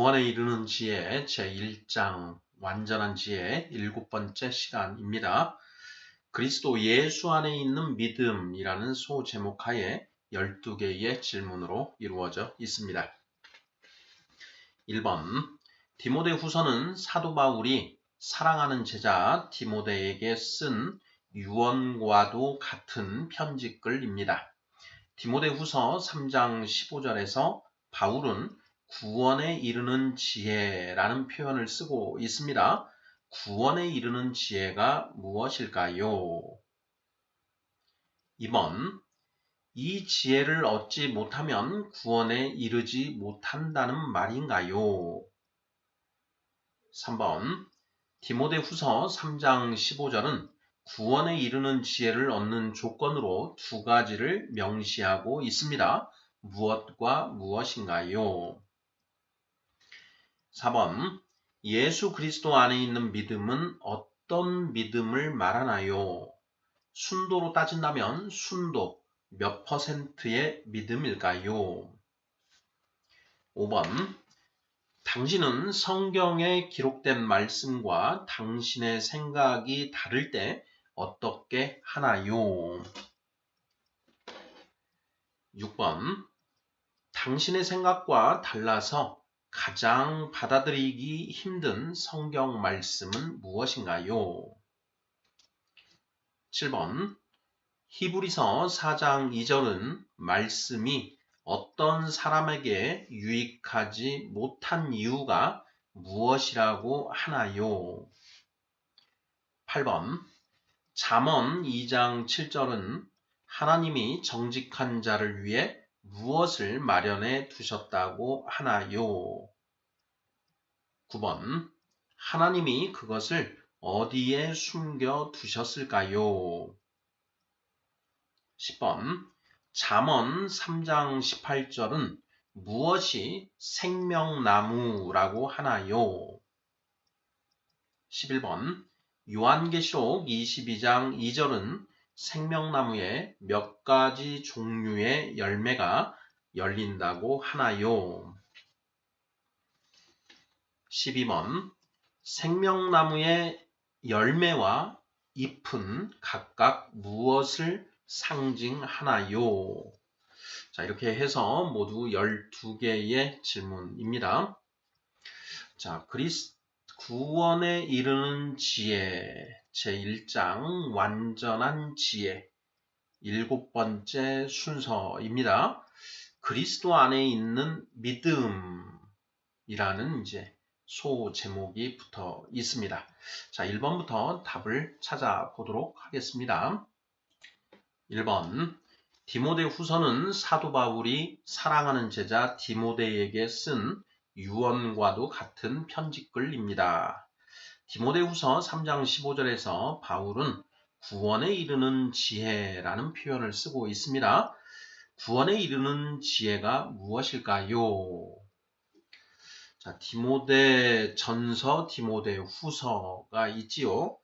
구원에 이르는 지혜 제1장 완전한 지혜 7번째 시간입니다. 그리스도 예수 안에 있는 믿음이라는 소제목하에 12개의 질문으로 이루어져 있습니다. 1번, 디모데후서는 사도 바울이 사랑하는 제자 디모데에게 쓴 유언과도 같은 편지글입니다. 디모데후서 3장 15절에서 바울은 구원에 이르는 지혜라는 표현을 쓰고 있습니다. 구원에 이르는 지혜가 무엇일까요? 2번, 이 지혜를 얻지 못하면 구원에 이르지 못한다는 말인가요? 3번, 디모데후서 3장 15절은 구원에 이르는 지혜를 얻는 조건으로 두 가지를 명시하고 있습니다. 무엇과 무엇인가요? 4번, 예수 그리스도 안에 있는 믿음은 어떤 믿음을 말하나요? 순도로 따진다면 순도 몇 %의 믿음일까요? 5번, 당신은 성경에 기록된 말씀과 당신의 생각이 다를 때 어떻게 하나요? 6번, 당신의 생각과 달라서 가장 받아들이기 힘든 성경 말씀은 무엇인가요? 7번, 히브리서 4장 2절은 말씀이 어떤 사람에게 유익하지 못한 이유가 무엇이라고 하나요? 8번, 잠언 2장 7절은 하나님이 정직한 자를 위해 무엇을 마련해 두셨다고 하나요? 9번, 하나님이 그것을 어디에 숨겨 두셨을까요? 10번, 잠언 3장 18절은 무엇이 생명나무라고 하나요? 11번, 요한계시록 22장 2절은 생명나무에 몇 가지 종류의 열매가 열린다고 하나요? 12번, 생명나무의 열매와 잎은 각각 무엇을 상징하나요? 자, 이렇게 해서 모두 12개의 질문입니다. 자, 구원에 이르는 지혜 제1장 완전한 지혜 7번째 순서입니다. 그리스도 안에 있는 믿음이라는 이제 소제목이 붙어 있습니다. 자, 1번부터 답을 찾아보도록 하겠습니다. 1번, 디모데후서는 사도 바울이 사랑하는 제자 디모데에게 쓴 유언과도 같은 편지글입니다. 디모데후서 3장 15절에서 바울은 구원에 이르는 지혜라는 표현을 쓰고 있습니다. 구원에 이르는 지혜가 무엇일까요? 자, 디모데 전서, 디모데 후서가 있지요.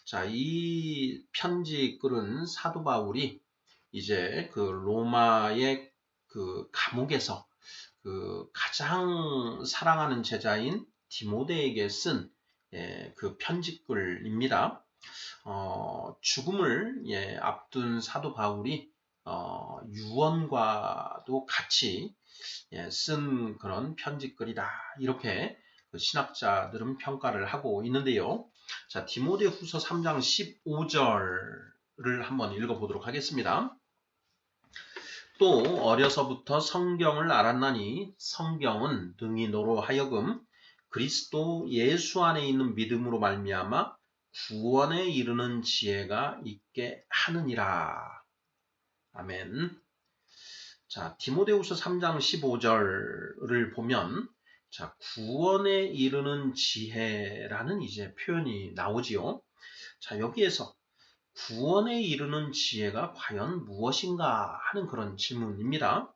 자, 이 편지글은 사도 바울이 이제 그 로마의 그 감옥에서 그 가장 사랑하는 제자인 디모데에게 쓴 그 편지글입니다. 죽음을 앞둔 사도 바울이 유언과도 같이 쓴 그런 편지글이다. 이렇게 신학자들은 평가를 하고 있는데요. 자, 디모데후서 3장 15절을 한번 읽어보도록 하겠습니다. 또 어려서부터 성경을 알았나니 성경은 능히 너로 하여금 그리스도 예수 안에 있는 믿음으로 말미암아 구원에 이르는 지혜가 있게 하느니라. 아멘. 자, 디모데후서 3장 15절을 보면 자, 구원에 이르는 지혜라는 이제 표현이 나오지요. 자, 여기에서 구원에 이르는 지혜가 과연 무엇인가 하는 그런 질문입니다.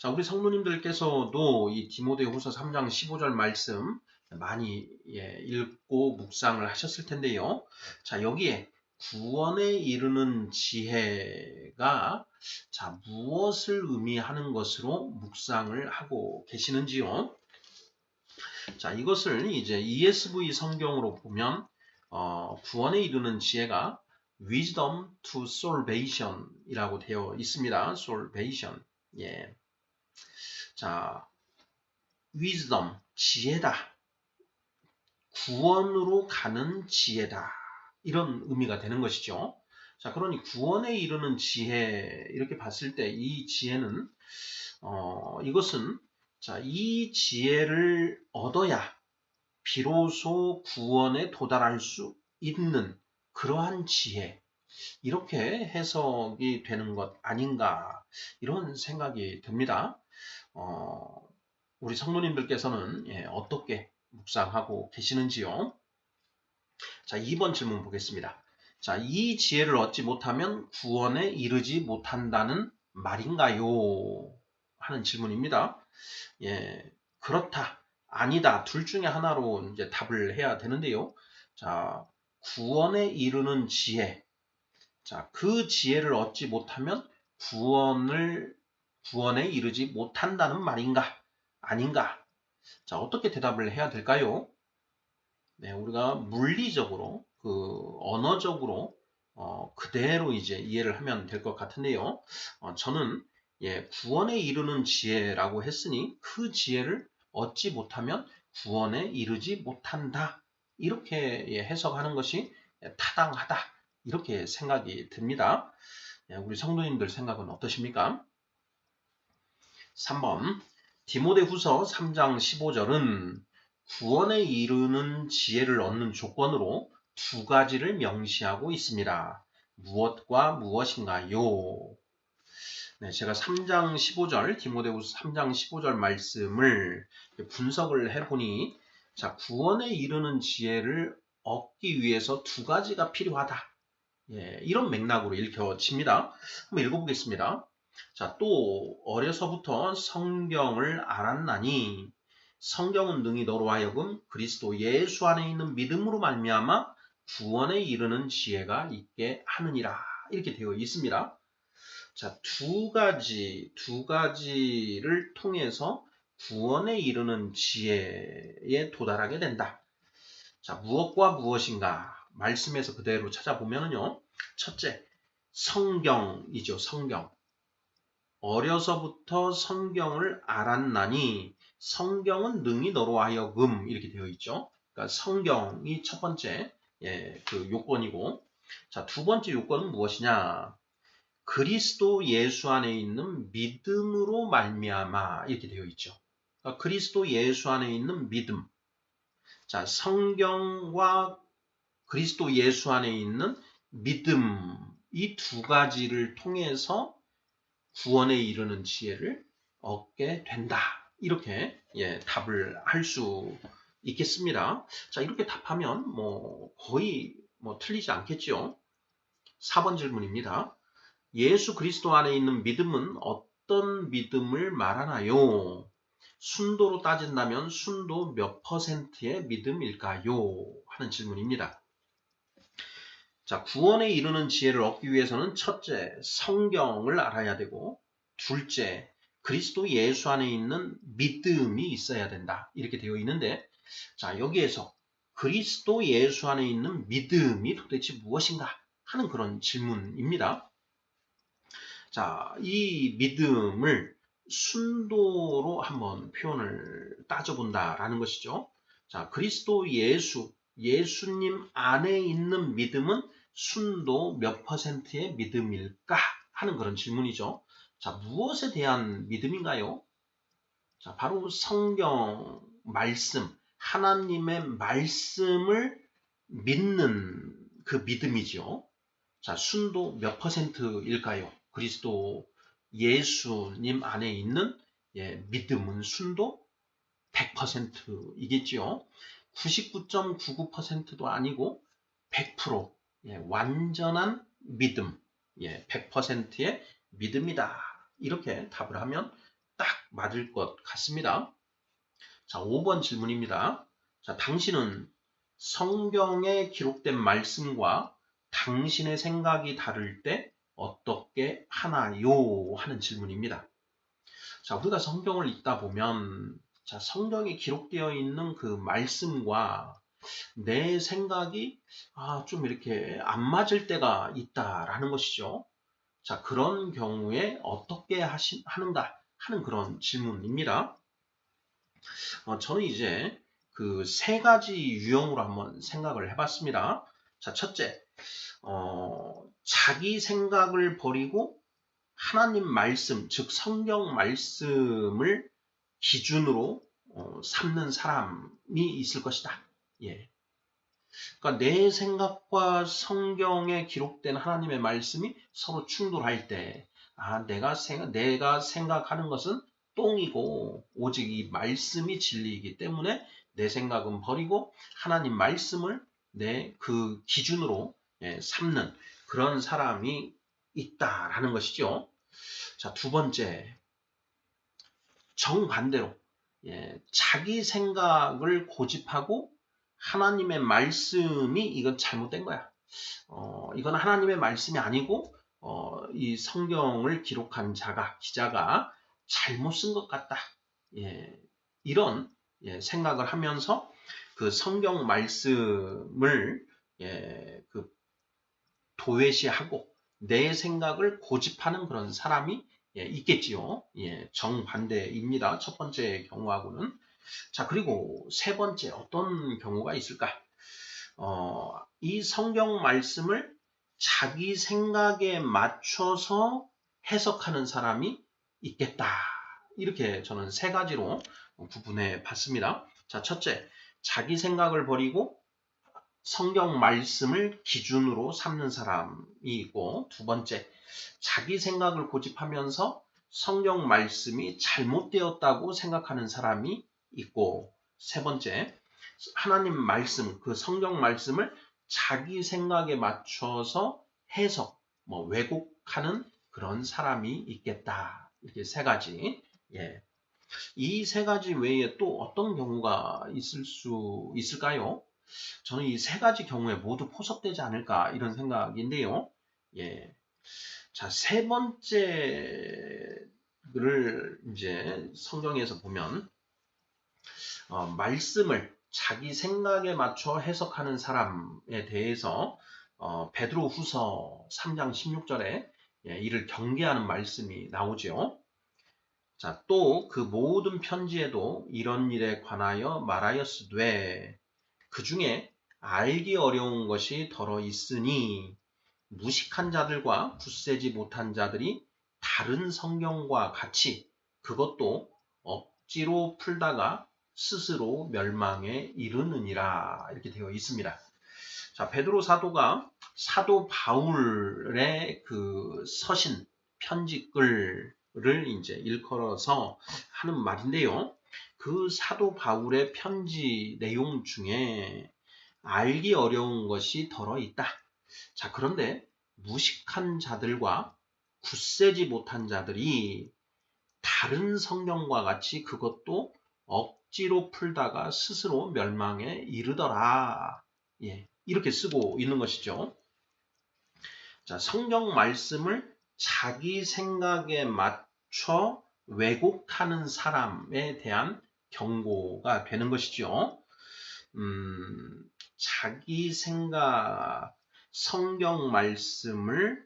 자, 우리 성도님들께서도 이 디모데후서 3장 15절 말씀 많이 읽고 묵상을 하셨을 텐데요. 자, 여기에 구원에 이르는 지혜가 자, 무엇을 의미하는 것으로 묵상을 하고 계시는지요? 자, 이것을 이제 ESV 성경으로 보면 구원에 이르는 지혜가 wisdom to salvation 이라고 되어 있습니다. salvation. 예. 자, wisdom, 지혜다. 구원으로 가는 지혜다. 이런 의미가 되는 것이죠. 자, 그러니 구원에 이르는 지혜, 이렇게 봤을 때 이 지혜는, 이것은, 자, 이 지혜를 얻어야 비로소 구원에 도달할 수 있는 그러한 지혜. 이렇게 해석이 되는 것 아닌가. 이런 생각이 듭니다. 우리 성도님들께서는 어떻게 묵상하고 계시는지요? 자, 2번 질문 보겠습니다. 자, 이 지혜를 얻지 못하면 구원에 이르지 못한다는 말인가요? 하는 질문입니다. 예, 그렇다, 아니다, 둘 중에 하나로 이제 답을 해야 되는데요. 자, 구원에 이르는 지혜. 자, 그 지혜를 얻지 못하면 구원에 이르지 못한다는 말인가? 아닌가? 자, 어떻게 대답을 해야 될까요? 네, 우리가 물리적으로, 언어적으로, 그대로 이제 이해를 하면 될 것 같은데요. 저는, 구원에 이르는 지혜라고 했으니 그 지혜를 얻지 못하면 구원에 이르지 못한다. 이렇게 해석하는 것이 타당하다. 이렇게 생각이 듭니다. 우리 성도님들 생각은 어떠십니까? 3번. 디모데후서 3장 15절은 구원에 이르는 지혜를 얻는 조건으로 두 가지를 명시하고 있습니다. 무엇과 무엇인가요? 네, 제가 3장 15절, 디모데후서 3장 15절 말씀을 분석을 해보니, 자, 구원에 이르는 지혜를 얻기 위해서 두 가지가 필요하다. 이런 맥락으로 읽혀집니다. 한번 읽어보겠습니다. 자, 또 어려서부터 성경을 알았나니 성경은 능히 너로 하여금 그리스도 예수 안에 있는 믿음으로 말미암아 구원에 이르는 지혜가 있게 하느니라. 이렇게 되어 있습니다. 자, 두 가지를 통해서 구원에 이르는 지혜에 도달하게 된다. 자, 무엇과 무엇인가? 말씀에서 그대로 찾아보면요. 첫째, 성경이죠. 성경. 어려서부터 성경을 알았나니 성경은 능히 너로 하여금 이렇게 되어 있죠. 그러니까 성경이 첫 번째 그 요건이고, 자, 두 번째 요건은 무엇이냐? 그리스도 예수 안에 있는 믿음으로 말미암아 이렇게 되어 있죠. 그러니까 그리스도 예수 안에 있는 믿음. 자, 성경과 그리스도 예수 안에 있는 믿음, 이 두 가지를 통해서 구원에 이르는 지혜를 얻게 된다. 이렇게 답을 할 수 있겠습니다. 자, 이렇게 답하면 거의 틀리지 않겠죠. 4번 질문입니다. 예수 그리스도 안에 있는 믿음은 어떤 믿음을 말하나요? 순도로 따진다면 순도 몇 %의 믿음일까요? 하는 질문입니다. 자, 구원에 이르는 지혜를 얻기 위해서는 첫째, 성경을 알아야 되고, 둘째, 그리스도 예수 안에 있는 믿음이 있어야 된다. 이렇게 되어 있는데, 자, 여기에서 그리스도 예수 안에 있는 믿음이 도대체 무엇인가 하는 그런 질문입니다. 자, 이 믿음을 순도로 한번 표현을 따져본다라는 것이죠. 자, 그리스도 예수님 안에 있는 믿음은 순도 몇 %의 믿음일까 하는 그런 질문이죠. 자, 무엇에 대한 믿음인가요? 자, 바로 성경 말씀, 하나님의 말씀을 믿는 그 믿음이죠. 자, 순도 몇 %일까요? 그리스도 예수님 안에 있는 믿음은 순도 100%이겠죠. 99.99%도 아니고 100%, 완전한 믿음, 100%의 믿음이다. 이렇게 답을 하면 딱 맞을 것 같습니다. 자, 5번 질문입니다. 자, 당신은 성경에 기록된 말씀과 당신의 생각이 다를 때 어떻게 하나요? 하는 질문입니다. 자, 우리가 성경을 읽다 보면 자, 성경에 기록되어 있는 그 말씀과 내 생각이 좀 이렇게 안 맞을 때가 있다라는 것이죠. 자, 그런 경우에 어떻게 하는가 하는 그런 질문입니다. 저는 이제 그 세 가지 유형으로 한번 생각을 해봤습니다. 자, 첫째, 자기 생각을 버리고 하나님 말씀, 즉 성경 말씀을 기준으로 삼는 사람이 있을 것이다. 예. 그러니까 내 생각과 성경에 기록된 하나님의 말씀이 서로 충돌할 때, 내가 생각하는 것은 똥이고 오직 이 말씀이 진리이기 때문에 내 생각은 버리고 하나님 말씀을 내 그 기준으로 삼는 그런 사람이 있다라는 것이죠. 자, 두 번째, 정반대로 자기 생각을 고집하고 하나님의 말씀이 이건 잘못된 거야. 이건 하나님의 말씀이 아니고 이 성경을 기록한 기자가 잘못 쓴 것 같다. 이런 생각을 하면서 그 성경 말씀을 그 도외시하고 내 생각을 고집하는 그런 사람이 있겠지요. 정반대입니다. 첫 번째 경우하고는. 자, 그리고 세 번째 어떤 경우가 있을까? 이 성경 말씀을 자기 생각에 맞춰서 해석하는 사람이 있겠다. 이렇게 저는 세 가지로 구분해 봤습니다. 자, 첫째, 자기 생각을 버리고 성경 말씀을 기준으로 삼는 사람이 있고, 두 번째, 자기 생각을 고집하면서 성경 말씀이 잘못되었다고 생각하는 사람이 있고, 세 번째, 하나님 말씀, 그 성경 말씀을 자기 생각에 맞춰서 해석, 왜곡하는 그런 사람이 있겠다. 이렇게 세 가지. 이 세 가지 외에 또 어떤 경우가 있을 수 있을까요? 저는 이 세 가지 경우에 모두 포섭되지 않을까 이런 생각인데요. 자, 세 번째를 이제 성경에서 보면 말씀을 자기 생각에 맞춰 해석하는 사람에 대해서 베드로후서 3장 16절에 이를 경계하는 말씀이 나오죠. 자, 또 그 모든 편지에도 이런 일에 관하여 말하였으되 그 중에 알기 어려운 것이 더러 있으니 무식한 자들과 굳세지 못한 자들이 다른 성경과 같이 그것도 억지로 풀다가 스스로 멸망에 이르느니라 이렇게 되어 있습니다. 자, 베드로 사도가 사도 바울의 그 서신 편지글을 이제 일컬어서 하는 말인데요. 그 사도 바울의 편지 내용 중에 알기 어려운 것이 더러 있다. 자, 그런데 무식한 자들과 굳세지 못한 자들이 다른 성경과 같이 그것도 억지로 풀다가 스스로 멸망에 이르더라. 이렇게 쓰고 있는 것이죠. 자, 성경 말씀을 자기 생각에 맞춰 왜곡하는 사람에 대한 경고가 되는 것이죠. 자기 생각, 성경 말씀을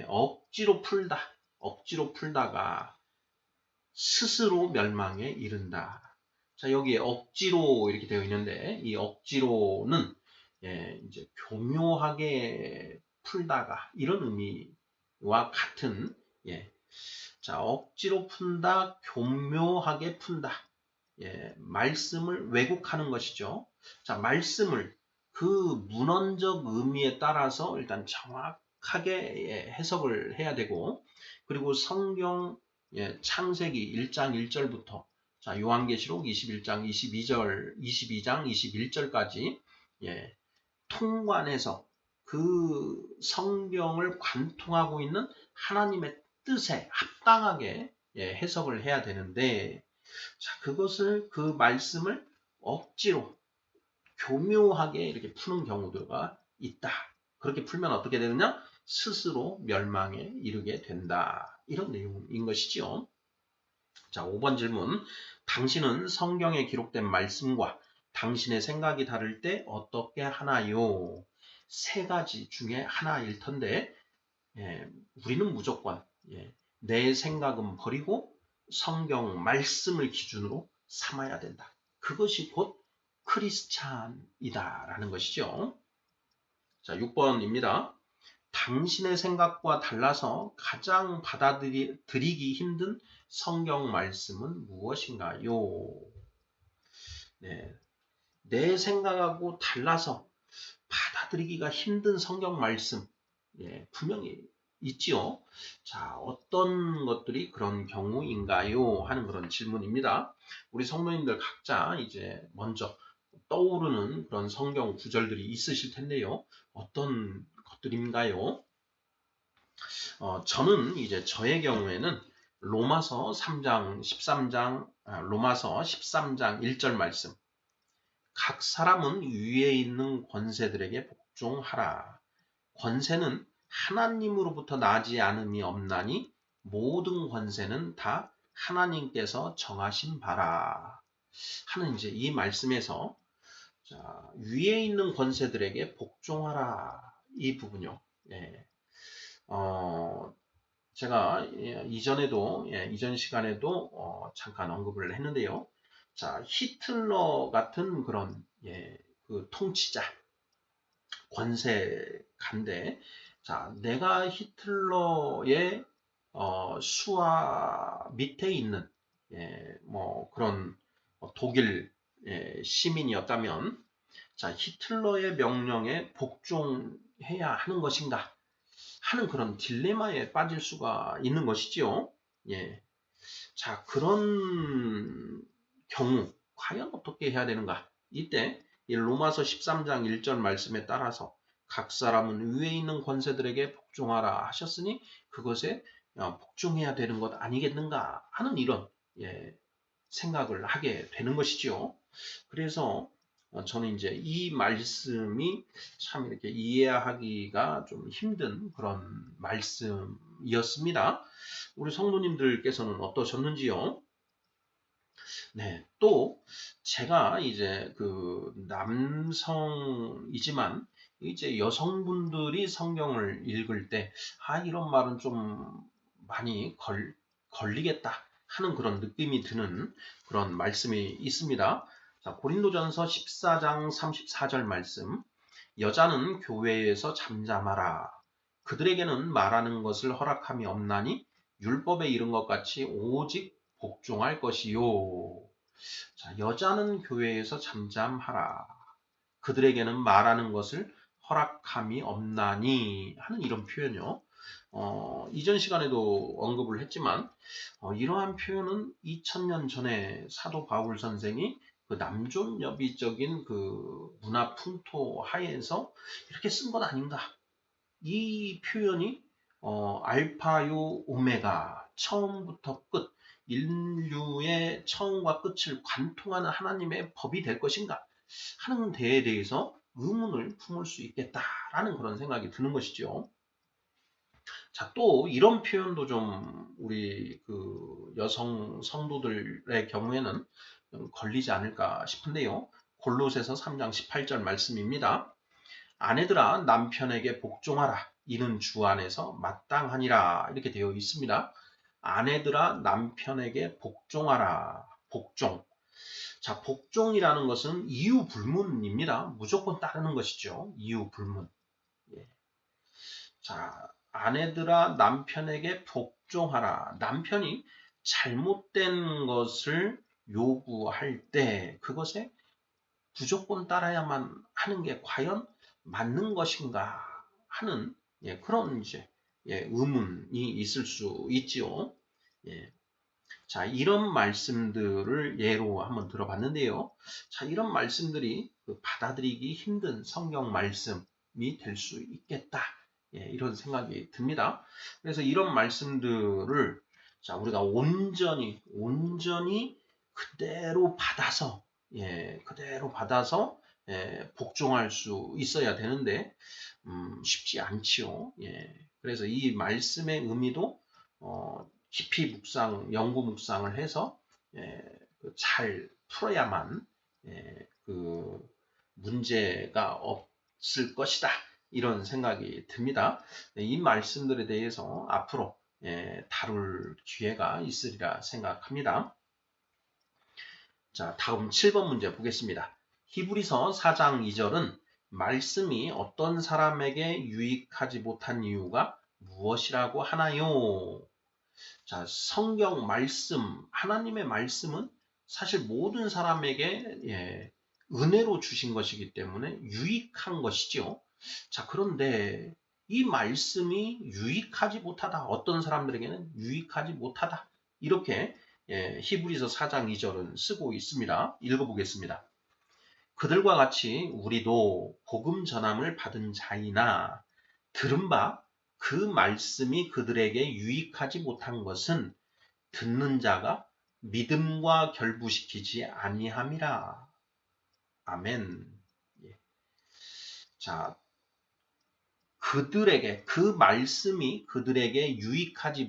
억지로 풀다가 스스로 멸망에 이른다. 자, 여기에 억지로 이렇게 되어 있는데 이 억지로는 이제 교묘하게 풀다가 이런 의미와 같은 자, 억지로 푼다, 교묘하게 푼다. 말씀을 왜곡하는 것이죠. 자, 말씀을 그 문헌적 의미에 따라서 일단 정확하게 해석을 해야 되고, 그리고 성경 창세기 1장 1절부터 자, 요한계시록 21장 22장 21절까지 통관해서 그 성경을 관통하고 있는 하나님의 뜻에 합당하게 해석을 해야 되는데, 자, 그 말씀을 억지로 교묘하게 이렇게 푸는 경우가 있다. 그렇게 풀면 어떻게 되느냐? 스스로 멸망에 이르게 된다. 이런 내용인 것이지요. 자, 5번 질문. 당신은 성경에 기록된 말씀과 당신의 생각이 다를 때 어떻게 하나요? 세 가지 중에 하나일 텐데, 우리는 무조건 내 생각은 버리고 성경 말씀을 기준으로 삼아야 된다. 그것이 곧 크리스찬이다라는 것이죠. 자, 6번입니다. 당신의 생각과 달라서 가장 받아들이기 힘든 성경 말씀은 무엇인가요? 네, 내 생각하고 달라서 받아들이기가 힘든 성경 말씀, 분명히 있지요. 자, 어떤 것들이 그런 경우인가요? 하는 그런 질문입니다. 우리 성도님들 각자 이제 먼저 떠오르는 그런 성경 구절들이 있으실 텐데요. 어떤 것들인가요? 저는 이제 저의 경우에는 로마서 3장 13장, 로마서 13장 1절 말씀. 각 사람은 위에 있는 권세들에게 복종하라. 권세는 하나님으로부터 나지 않음이 없나니 모든 권세는 다 하나님께서 정하신 바라. 하는 이제 이 말씀에서 자, 위에 있는 권세들에게 복종하라. 이 부분요. 예. 제가 이전에도 이전 시간에도 잠깐 언급을 했는데요. 자, 히틀러 같은 그런 그 통치자 권세가인데, 자, 내가 히틀러의 수하 밑에 있는 뭐 그런 독일 시민이었다면, 자, 히틀러의 명령에 복종해야 하는 것인가 하는 그런 딜레마에 빠질 수가 있는 것이지요. 예. 자, 그런 경우 과연 어떻게 해야 되는가? 이때 이 로마서 13장 1절 말씀에 따라서 각 사람은 위에 있는 권세들에게 복종하라 하셨으니 그것에 복종해야 되는 것 아니겠는가 하는 이런 생각을 하게 되는 것이지요. 그래서 저는 이제 이 말씀이 참 이렇게 이해하기가 좀 힘든 그런 말씀이었습니다. 우리 성도님들께서는 어떠셨는지요? 네, 또 제가 이제 그 남성이지만 이제 여성분들이 성경을 읽을 때 이런 말은 좀 많이 걸리겠다 하는 그런 느낌이 드는 그런 말씀이 있습니다. 자, 고린도전서 14장 34절 말씀. 여자는 교회에서 잠잠하라. 그들에게는 말하는 것을 허락함이 없나니 율법에 이른 것 같이 오직 복종할 것이요. 자, 여자는 교회에서 잠잠하라. 그들에게는 말하는 것을 허락함이 없나니 하는 이런 표현이요. 이전 시간에도 언급을 했지만 이러한 표현은 2000년 전에 사도 바울 선생이 그 남존여비적인 그 문화 풍토 하에서 이렇게 쓴 것 아닌가. 이 표현이 알파요 오메가 처음부터 끝 인류의 처음과 끝을 관통하는 하나님의 법이 될 것인가 하는 데에 대해서 의문을 품을 수 있겠다라는 그런 생각이 드는 것이죠. 자, 또 이런 표현도 좀 우리 그 여성 성도들의 경우에는 좀 걸리지 않을까 싶은데요. 골로새서 3장 18절 말씀입니다. 아내들아 남편에게 복종하라. 이는 주 안에서 마땅하니라. 이렇게 되어 있습니다. 아내들아 남편에게 복종하라. 복종. 자, 복종이라는 것은 이유 불문입니다. 무조건 따르는 것이죠. 이유 불문. 예. 자, 아내들아 남편에게 복종하라. 남편이 잘못된 것을 요구할 때 그것에 무조건 따라야만 하는 게 과연 맞는 것인가 하는 그런 이제 의문이 있을 수 있지요. 예. 자, 이런 말씀들을 예로 한번 들어봤는데요. 자, 이런 말씀들이 받아들이기 힘든 성경 말씀이 될 수 있겠다. 이런 생각이 듭니다. 그래서 이런 말씀들을 자, 우리가 온전히 그대로 받아서 그대로 받아서 복종할 수 있어야 되는데 쉽지 않지요. 그래서 이 말씀의 의미도 깊이 연구 묵상을 해서 잘 풀어야만 그 문제가 없을 것이다. 이런 생각이 듭니다. 이 말씀들에 대해서 앞으로 다룰 기회가 있으리라 생각합니다. 자, 다음 7번 문제 보겠습니다. 히브리서 4장 2절은 말씀이 어떤 사람에게 유익하지 못한 이유가 무엇이라고 하나요? 자, 성경 말씀, 하나님의 말씀은 사실 모든 사람에게 은혜로 주신 것이기 때문에 유익한 것이죠. 자, 그런데 이 말씀이 유익하지 못하다. 어떤 사람들에게는 유익하지 못하다. 이렇게 히브리서 4장 2절은 쓰고 있습니다. 읽어보겠습니다. 그들과 같이 우리도 복음 전함을 받은 자이나 들은 바 그 말씀이 그들에게 유익하지 못한 것은 듣는 자가 믿음과 결부시키지 아니함이라. 아멘. 자, 그들에게 그 말씀이 그들에게 유익하지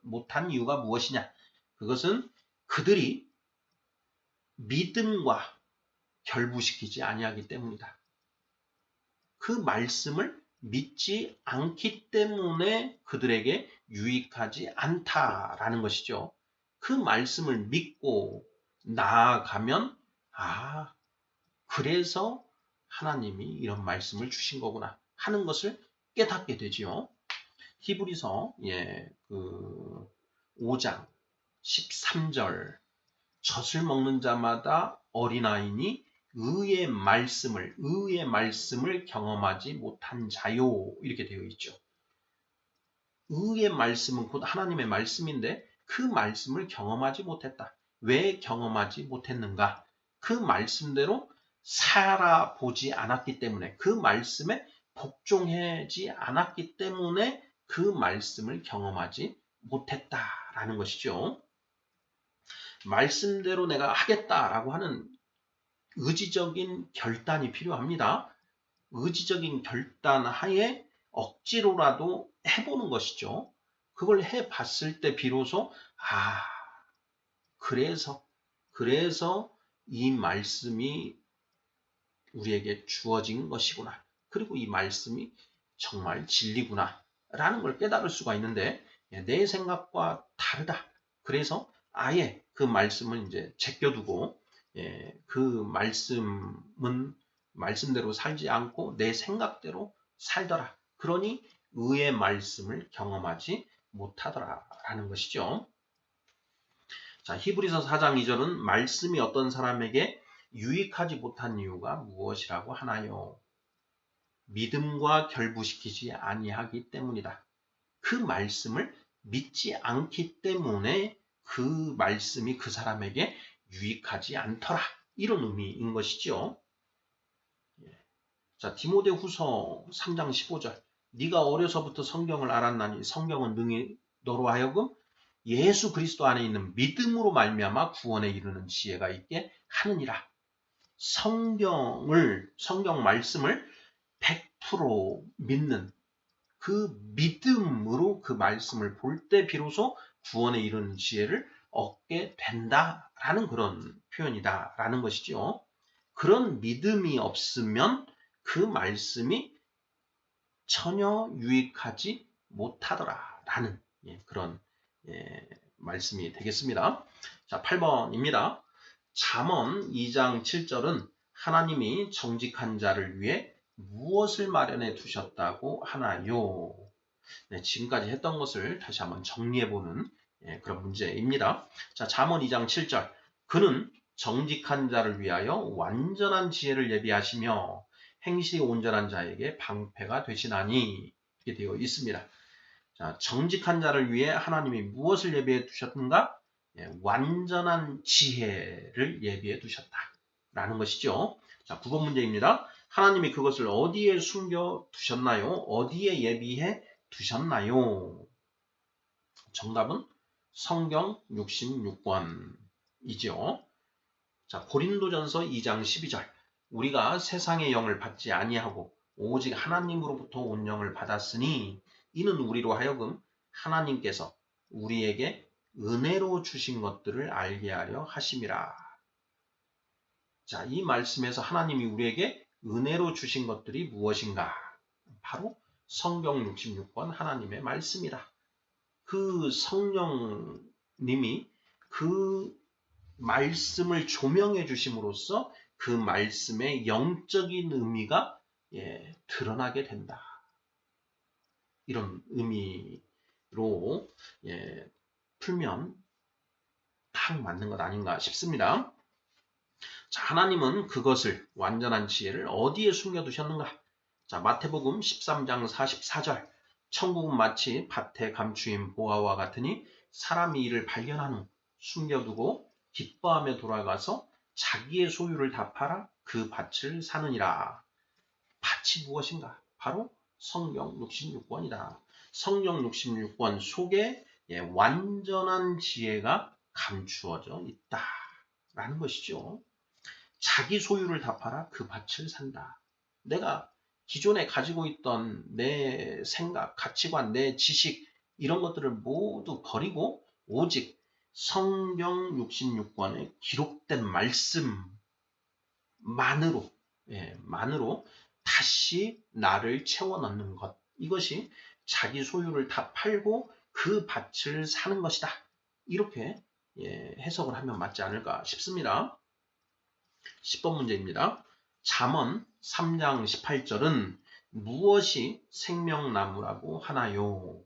못한 이유가 무엇이냐? 그것은 그들이 믿음과 결부시키지 아니하기 때문이다. 그 말씀을 믿지 않기 때문에 그들에게 유익하지 않다라는 것이죠. 그 말씀을 믿고 나아가면 그래서 하나님이 이런 말씀을 주신 거구나 하는 것을 깨닫게 되지요. 히브리서 5장 13절 젖을 먹는 자마다 어린아이니 의의 말씀을 경험하지 못한 자요. 이렇게 되어 있죠. 의의 말씀은 곧 하나님의 말씀인데 그 말씀을 경험하지 못했다. 왜 경험하지 못했는가? 그 말씀대로 살아보지 않았기 때문에, 그 말씀에 복종하지 않았기 때문에 그 말씀을 경험하지 못했다라는 것이죠. 말씀대로 내가 하겠다라고 하는 의지적인 결단이 필요합니다. 의지적인 결단 하에 억지로라도 해보는 것이죠. 그걸 해봤을 때 비로소 그래서 이 말씀이 우리에게 주어진 것이구나. 그리고 이 말씀이 정말 진리구나 라는 걸 깨달을 수가 있는데 내 생각과 다르다. 그래서 아예 그 말씀을 이제 제껴두고 그 말씀은 말씀대로 살지 않고 내 생각대로 살더라. 그러니 의의 말씀을 경험하지 못하더라라는 것이죠. 자, 히브리서 4장 2절은 말씀이 어떤 사람에게 유익하지 못한 이유가 무엇이라고 하나요? 믿음과 결부시키지 아니하기 때문이다. 그 말씀을 믿지 않기 때문에 그 말씀이 그 사람에게 유익하지 않더라. 이런 의미인 것이죠. 자, 디모데후서 3장 15절. 네가 어려서부터 성경을 알았나니 성경은 능히 너로 하여금 예수 그리스도 안에 있는 믿음으로 말미암아 구원에 이르는 지혜가 있게 하느니라. 성경 말씀을 100% 믿는 그 믿음으로 그 말씀을 볼 때 비로소 구원에 이르는 지혜를 얻게 된다라는 그런 표현이다라는 것이죠. 그런 믿음이 없으면 그 말씀이 전혀 유익하지 못하더라라는 그런 말씀이 되겠습니다. 자, 8번입니다. 잠언 2장 7절은 하나님이 정직한 자를 위해 무엇을 마련해 두셨다고 하나요? 네, 지금까지 했던 것을 다시 한번 정리해보는 그런 문제입니다. 자, 잠언 2장 7절. 그는 정직한 자를 위하여 완전한 지혜를 예비하시며 행실이 온전한 자에게 방패가 되시나니 이렇게 되어 있습니다. 자, 정직한 자를 위해 하나님이 무엇을 예비해 두셨는가? 완전한 지혜를 예비해 두셨다라는 것이죠. 자, 9번 문제입니다. 하나님이 그것을 어디에 숨겨 두셨나요? 어디에 예비해 두셨나요? 정답은 성경 66권이죠. 자, 고린도전서 2장 12절. 우리가 세상의 영을 받지 아니하고 오직 하나님으로부터 온 영을 받았으니 이는 우리로 하여금 하나님께서 우리에게 은혜로 주신 것들을 알게 하려 하심이라. 자, 이 말씀에서 하나님이 우리에게 은혜로 주신 것들이 무엇인가? 바로 성경 66권 하나님의 말씀이다. 그 성령님이 그 말씀을 조명해 주심으로써 그 말씀의 영적인 의미가 드러나게 된다. 이런 의미로 풀면 딱 맞는 것 아닌가 싶습니다. 자, 하나님은 그것을 완전한 지혜를 어디에 숨겨두셨는가? 자, 마태복음 13장 44절. 천국은 마치 밭에 감추인 보화와 같으니 사람이 이를 발견한 후 숨겨두고 기뻐하며 돌아가서 자기의 소유를 다 팔아 그 밭을 사느니라. 밭이 무엇인가? 바로 성경 66권이다. 성경 66권 속에 완전한 지혜가 감추어져 있다라는 것이죠. 자기 소유를 다 팔아 그 밭을 산다. 내가 기존에 가지고 있던 내 생각, 가치관, 내 지식 이런 것들을 모두 버리고 오직 성경 66권에 기록된 말씀만으로 다시 나를 채워 넣는 것. 이것이 자기 소유를 다 팔고 그 밭을 사는 것이다. 이렇게 해석을 하면 맞지 않을까 싶습니다. 10번 문제입니다. 잠언 3장 18절은 무엇이 생명나무라고 하나요?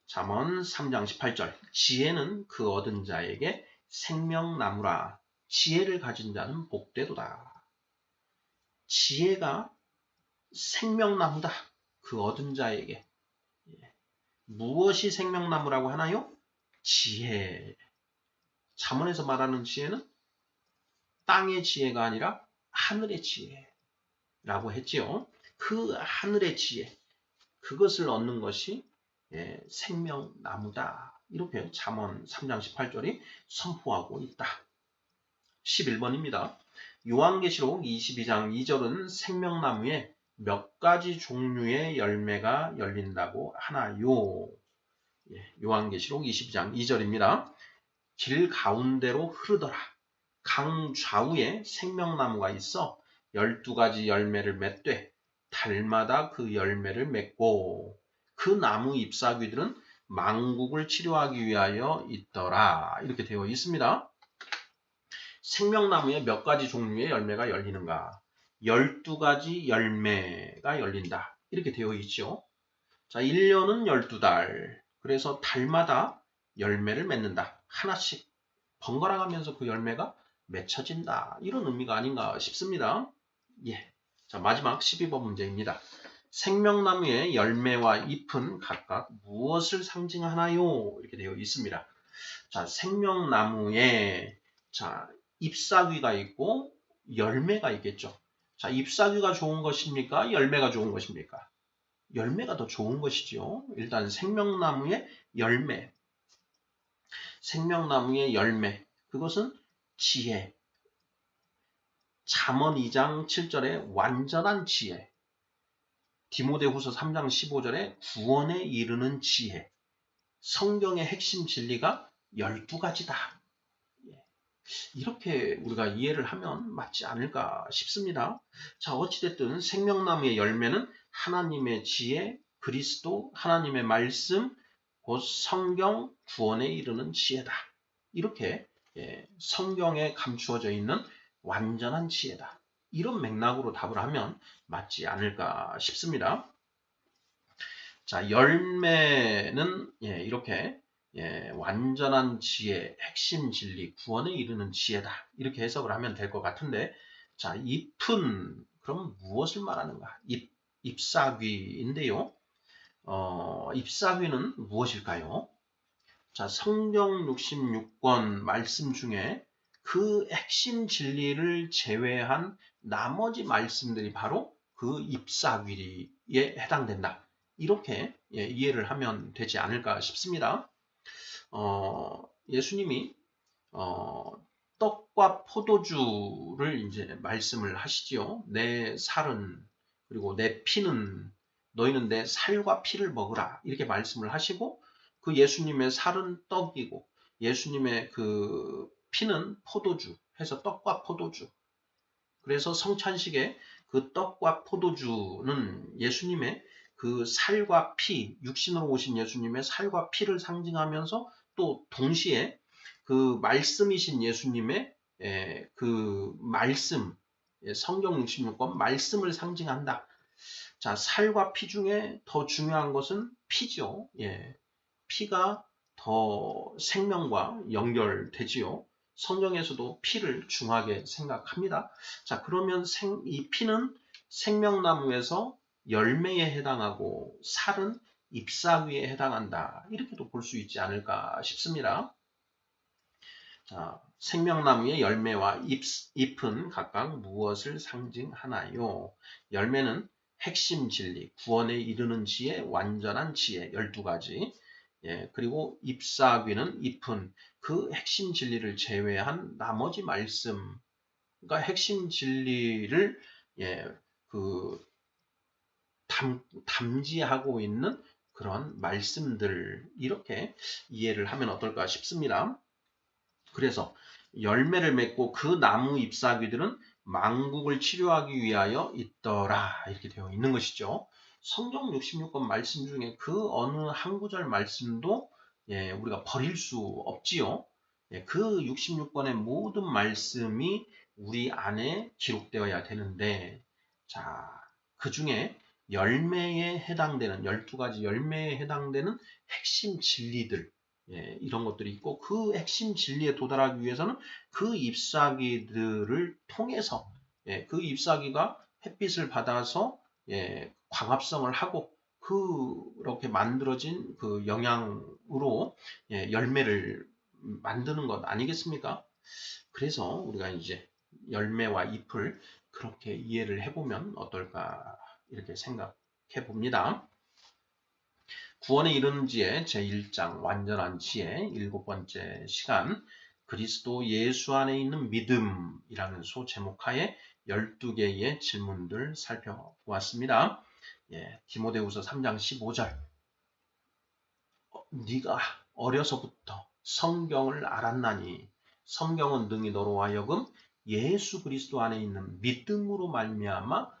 잠언 3장 18절. 지혜는 그 얻은 자에게 생명나무라. 지혜를 가진 자는 복되도다. 지혜가 생명나무다. 그 얻은 자에게. 무엇이 생명나무라고 하나요? 지혜. 잠언에서 말하는 지혜는 땅의 지혜가 아니라 하늘의 지혜라고 했지요. 그 하늘의 지혜, 그것을 얻는 것이 생명나무다. 이렇게 잠언 3장 18절이 선포하고 있다. 11번입니다. 요한계시록 22장 2절은 생명나무에 몇 가지 종류의 열매가 열린다고 하나요? 요한계시록 22장 2절입니다. 길 가운데로 흐르더라. 강 좌우에 생명나무가 있어 12가지 열매를 맺되 달마다 그 열매를 맺고 그 나무 잎사귀들은 만국을 치료하기 위하여 있더라. 이렇게 되어 있습니다. 생명나무에 몇 가지 종류의 열매가 열리는가? 12가지 열매가 열린다. 이렇게 되어 있죠. 자, 1년은 12달. 그래서 달마다 열매를 맺는다. 하나씩 번갈아 가면서 그 열매가 맺혀진다. 이런 의미가 아닌가 싶습니다. 자, 마지막 12번 문제입니다. 생명나무의 열매와 잎은 각각 무엇을 상징하나요? 이렇게 되어 있습니다. 자, 생명나무에 잎사귀가 있고 열매가 있겠죠. 자, 잎사귀가 좋은 것입니까? 열매가 좋은 것입니까? 열매가 더 좋은 것이죠. 일단 생명나무의 열매. 생명나무의 열매. 그것은 지혜. 잠언 2장 7절에 완전한 지혜. 디모데후서 3장 15절에 구원에 이르는 지혜. 성경의 핵심 진리가 12가지다. 이렇게 우리가 이해를 하면 맞지 않을까 싶습니다. 자, 어찌됐든 생명나무의 열매는 하나님의 지혜, 그리스도, 하나님의 말씀, 곧 성경, 구원에 이르는 지혜다. 이렇게 성경에 감추어져 있는 완전한 지혜다. 이런 맥락으로 답을 하면 맞지 않을까 싶습니다. 자, 열매는 이렇게 완전한 지혜, 핵심 진리, 구원에 이르는 지혜다. 이렇게 해석을 하면 될 것 같은데, 자, 잎은 그럼 무엇을 말하는가? 잎사귀인데요. 잎사귀는 무엇일까요? 자, 성경 66권 말씀 중에 그 핵심 진리를 제외한 나머지 말씀들이 바로 그 잎사귀에 해당된다. 이렇게 이해를 하면 되지 않을까 싶습니다. 예수님이 떡과 포도주를 이제 말씀을 하시지요. 내 살은 그리고 내 피는 너희는 내 살과 피를 먹으라 이렇게 말씀을 하시고 그 예수님의 살은 떡이고 예수님의 그 피는 포도주 해서 떡과 포도주. 그래서 성찬식에 그 떡과 포도주는 예수님의 그 살과 피, 육신으로 오신 예수님의 살과 피를 상징하면서 또 동시에 그 말씀이신 예수님의 그 말씀, 성경 66권 말씀을 상징한다. 자, 살과 피 중에 더 중요한 것은 피죠. 예, 피가 더 생명과 연결되지요. 성경에서도 피를 중하게 생각합니다. 자, 그러면 이 피는 생명나무에서 열매에 해당하고 살은 잎사귀에 해당한다. 이렇게도 볼 수 있지 않을까 싶습니다. 자, 생명나무의 열매와 잎은 각각 무엇을 상징하나요? 열매는 핵심 진리, 구원에 이르는 지혜, 완전한 지혜, 12가지. 예, 그리고 잎사귀는 잎은 그 핵심 진리를 제외한 나머지 말씀, 그러니까 핵심 진리를 예, 그 담지하고 있는 그런 말씀들 이렇게 이해를 하면 어떨까 싶습니다. 그래서 열매를 맺고 그 나무 잎사귀들은 만국을 치료하기 위하여 있더라 이렇게 되어 있는 것이죠. 성경 66권 말씀 중에 그 어느 한 구절 말씀도 우리가 버릴 수 없지요. 그 66권의 모든 말씀이 우리 안에 기록되어야 되는데 자, 그 중에 열매에 해당되는 12가지 열매에 해당되는 핵심 진리들 이런 것들이 있고 그 핵심 진리에 도달하기 위해서는 그 잎사귀들을 통해서 그 잎사귀가 햇빛을 받아서 광합성을 하고 그렇게 만들어진 그 영양으로 열매를 만드는 것 아니겠습니까? 그래서 우리가 이제 열매와 잎을 그렇게 이해를 해보면 어떨까 이렇게 생각해 봅니다. 구원에 이르는 지혜 제1장 완전한 지혜 7번째 시간 그리스도 예수 안에 있는 믿음이라는 소제목하에 12개의 질문들 살펴보았습니다. 디모데후서 3장 15절 네가 어려서부터 성경을 알았나니 성경은 능히 너로 하여금 예수 그리스도 안에 있는 믿음으로 말미암아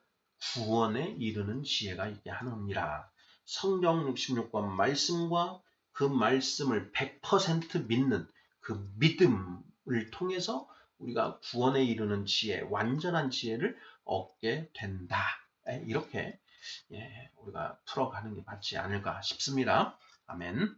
구원에 이르는 지혜가 있게 하느니라. 성경 66권 말씀과 그 말씀을 100% 믿는 그 믿음을 통해서 우리가 구원에 이르는 지혜, 완전한 지혜를 얻게 된다. 이렇게 우리가 풀어가는 게 맞지 않을까 싶습니다. 아멘.